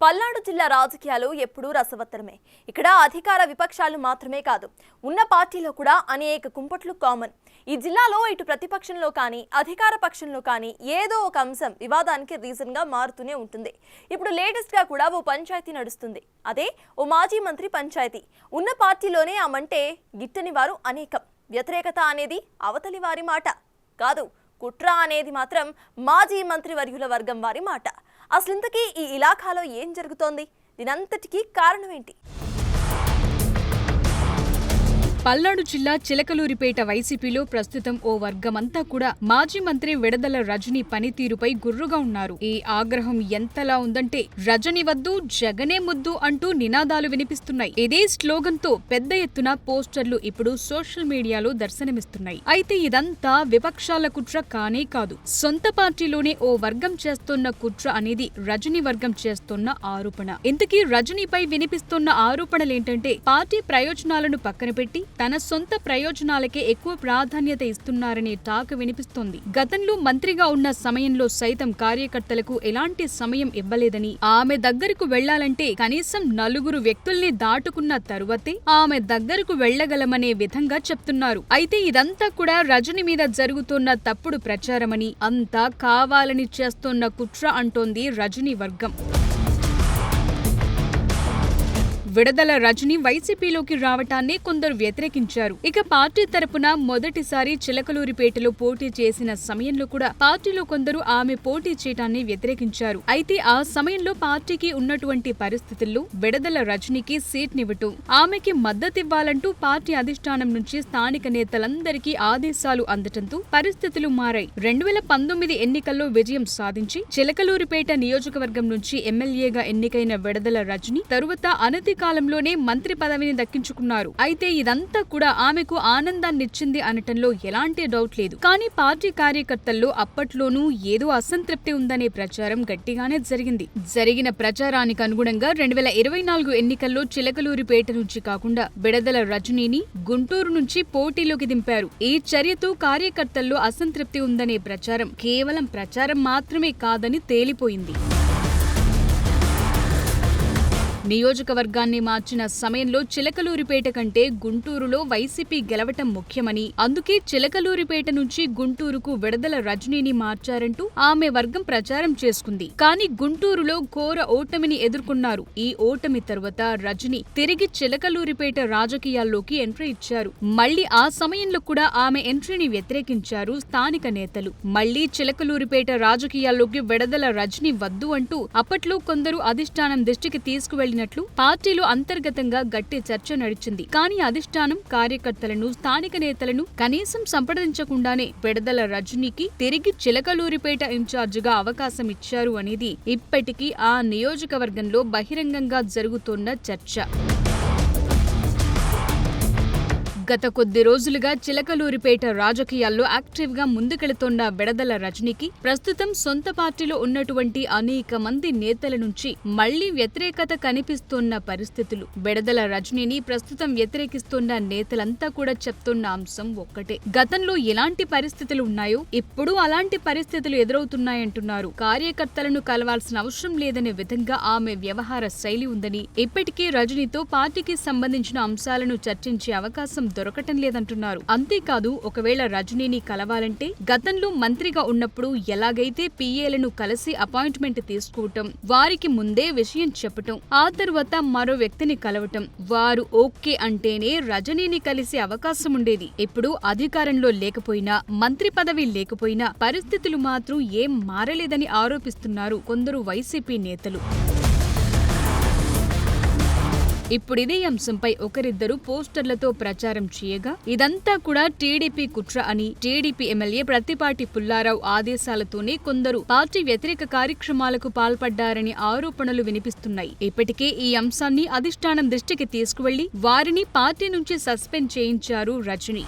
పల్నాడు జిల్లా రాజకీయాలు ఎప్పుడూ రసవత్తరమే. ఇక్కడ అధికార విపక్షాలు మాత్రమే కాదు, ఉన్న పార్టీలో కూడా అనేక కుంపట్లు కామన్. ఈ జిల్లాలో ఇటు ప్రతిపక్షంలో కానీ అధికార పక్షంలో కానీ ఏదో ఒక అంశం వివాదానికి రీజన్గా మారుతూనే ఉంటుంది. ఇప్పుడు లేటెస్ట్గా కూడా ఓ పంచాయతీ నడుస్తుంది. అదే ఓ మాజీ మంత్రి పంచాయతీ. ఉన్న పార్టీలోనే ఆ మంటే గిట్టని వారు అనేకం. వ్యతిరేకత అనేది అవతలి వారి మాట కాదు, కుట్ర అనేది మాత్రం మాజీ మంత్రివర్యుల వర్గం వారి మాట. అసలు ఇంతకీ ఈ ఇలాఖాలో ఏం జరుగుతోంది? దీనంతటికీ కారణం ఏంటి? పల్నాడు జిల్లా చిలకలూరిపేట వైసీపీలో ప్రస్తుతం ఓ వర్గమంతా కూడా మాజీ మంత్రి విడదల రజనీ పనితీరుపై గుర్రుగా ఉన్నారు. ఈ ఆగ్రహం ఎంతలా ఉందంటే రజనీ వద్దు, జగనే ముద్దు అంటూ నినాదాలు వినిపిస్తున్నాయి. ఇదే స్లోగన్ తో పెద్ద ఎత్తున పోస్టర్లు ఇప్పుడు సోషల్ మీడియాలో దర్శనమిస్తున్నాయి. అయితే ఇదంతా విపక్షాల కుట్ర కానే కాదు, సొంత పార్టీలోనే ఓ వర్గం చేస్తున్న కుట్ర అనేది రజనీ వర్గం చేస్తున్న ఆరోపణ. ఇంతకీ రజనీపై వినిపిస్తున్న ఆరోపణలేంటంటే పార్టీ ప్రయోజనాలను పక్కన పెట్టి తన సొంత ప్రయోజనాలకే ఎక్కువ ప్రాధాన్యత ఇస్తున్నారనే టాక్ వినిపిస్తోంది. గతంలో మంత్రిగా ఉన్న సమయంలో సైతం కార్యకర్తలకు ఎలాంటి సమయం ఇవ్వలేదని, ఆమె దగ్గరకు వెళ్లాలంటే కనీసం 4 వ్యక్తుల్ని దాటుకున్న తరువాతే ఆమె దగ్గరకు వెళ్లగలమనే విధంగా చెప్తున్నారు. అయితే ఇదంతా కూడా రజనీ మీద జరుగుతున్న తప్పుడు ప్రచారమని, అంతా కావాలని చేస్తున్న కుట్ర అంటోంది రజనీ వర్గం. విడదల రజనీ వైసీపీలోకి రావటాన్ని కొందరు వ్యతిరేకించారు. ఇక పార్టీ తరపున మొదటిసారి చిలకలూరిపేటలో పోటీ చేసిన సమయంలో కూడా పార్టీలో కొందరు ఆమె పోటీ చేయటాన్ని వ్యతిరేకించారు. అయితే ఆ సమయంలో పార్టీకి ఉన్నటువంటి పరిస్థితుల్లో విడదల రజనీకి సీట్నివ్వటం, ఆమెకి మద్దతివ్వాలంటూ పార్టీ అధిష్టానం నుంచి స్థానిక నేతలందరికీ ఆదేశాలు అందటంతో పరిస్థితులు మారాయి. 2019 ఎన్నికల్లో విజయం సాధించి చిలకలూరిపేట నియోజకవర్గం నుంచి ఎమ్మెల్యేగా ఎన్నికైన విడదల రజనీ తరువాత అనతి కాలంలోనే మంత్రి పదవిని దక్కించుకున్నారు. అయితే ఇదంతా కూడా ఆమెకు ఆనందాన్నిచ్చింది అనటంలో ఎలాంటి డౌట్ లేదు. కానీ పార్టీ కార్యకర్తల్లో అప్పట్లోనూ ఏదో అసంతృప్తి ఉందనే ప్రచారం గట్టిగానే జరిగింది. జరిగిన ప్రచారానికి అనుగుణంగా 2024 ఎన్నికల్లో చిలకలూరిపేట నుంచి కాకుండా విడదల రజనీని గుంటూరు నుంచి పోటీలోకి దింపారు. ఈ చర్యతో కార్యకర్తల్లో అసంతృప్తి ఉందనే ప్రచారం కేవలం ప్రచారం మాత్రమే కాదని తేలిపోయింది. నియోజకవర్గాన్ని మార్చిన సమయంలో చిలకలూరిపేట కంటే గుంటూరులో వైసీపీ గెలవటం ముఖ్యమని, అందుకే చిలకలూరిపేట నుంచి గుంటూరుకు విడదల రజనీని మార్చారంటూ ఆమె వర్గం ప్రచారం చేసుకుంది. కానీ గుంటూరులో ఘోర ఓటమిని ఎదుర్కొన్నారు. ఈ ఓటమి తరువాత రజనీ తిరిగి చిలకలూరిపేట రాజకీయాల్లోకి ఎంట్రీ ఇచ్చారు. మళ్లీ ఆ సమయంలో కూడా ఆమె ఎంట్రీని వ్యతిరేకించారు స్థానిక నేతలు. మళ్లీ చిలకలూరిపేట రాజకీయాల్లోకి విడదల రజనీ వద్దు అంటూ అప్పట్లో కొందరు అధిష్టానం దృష్టికి తీసుకువెళ్లి పార్టీలో అంతర్గతంగా గట్టి చర్చ నడిచింది. కానీ అధిష్టానం కార్యకర్తలను, స్థానిక నేతలను కనీసం సంప్రదించకుండానే విడదల రజనీకి తిరిగి చిలకలూరిపేట ఇన్ఛార్జిగా అవకాశం ఇచ్చారు అనేది ఇప్పటికీ ఆ నియోజకవర్గంలో బహిరంగంగా జరుగుతున్న చర్చ. గత కొద్ది రోజులుగా చిలకలూరిపేట రాజకీయాల్లో యాక్టివ్ గా ముందుకెళుతోన్న విడదల రజనీకి ప్రస్తుతం సొంత పార్టీలో ఉన్నటువంటి అనేక మంది నేతల నుంచి మళ్లీ వ్యతిరేకత కనిపిస్తున్న పరిస్థితులు. విడదల రజనీని ప్రస్తుతం వ్యతిరేకిస్తున్న నేతలంతా కూడా చెప్తున్న అంశం ఒక్కటే, గతంలో ఎలాంటి పరిస్థితులు ఉన్నాయో ఇప్పుడు అలాంటి పరిస్థితులు ఎదురవుతున్నాయంటున్నారు. కార్యకర్తలను కలవాల్సిన అవసరం లేదనే విధంగా ఆమె వ్యవహార శైలి ఉందని, ఇప్పటికీ రజనీతో పార్టీకి సంబంధించిన అంశాలను చర్చించే అవకాశం దొరకటం లేదంటున్నారు. అంతేకాదు, ఒకవేళ రజనీని కలవాలంటే గతంలో మంత్రిగా ఉన్నప్పుడు ఎలాగైతే పిఏలను కలిసి అపాయింట్మెంట్ తీసుకోవటం, వారికి ముందే విషయం చెప్పటం, ఆ తరువాత మరో వ్యక్తిని కలవటం, వారు ఓకే అంటేనే రజనీని కలిసే అవకాశం ఉండేది. ఇప్పుడు అధికారంలో లేకపోయినా, మంత్రి పదవి లేకపోయినా పరిస్థితులు మాత్రం ఏం మారలేదని ఆరోపిస్తున్నారు కొందరు వైసీపీ నేతలు. ఇప్పుడిదే అంశంపై ఒకరిద్దరు పోస్టర్లతో ప్రచారం చేయగా ఇదంతా కూడా టీడీపీ కుట్ర అని, టీడీపీ ఎమ్మెల్యే ప్రత్తిపాటి పుల్లారావు ఆదేశాలతోనే కొందరు పార్టీ వ్యతిరేక కార్యక్రమాలకు పాల్పడ్డారని ఆరోపణలు వినిపిస్తున్నాయి. ఇప్పటికే ఈ అంశాన్ని అధిష్టానం దృష్టికి తీసుకువెళ్లి వారిని పార్టీ నుంచి సస్పెండ్ చేయించారు రజనీ.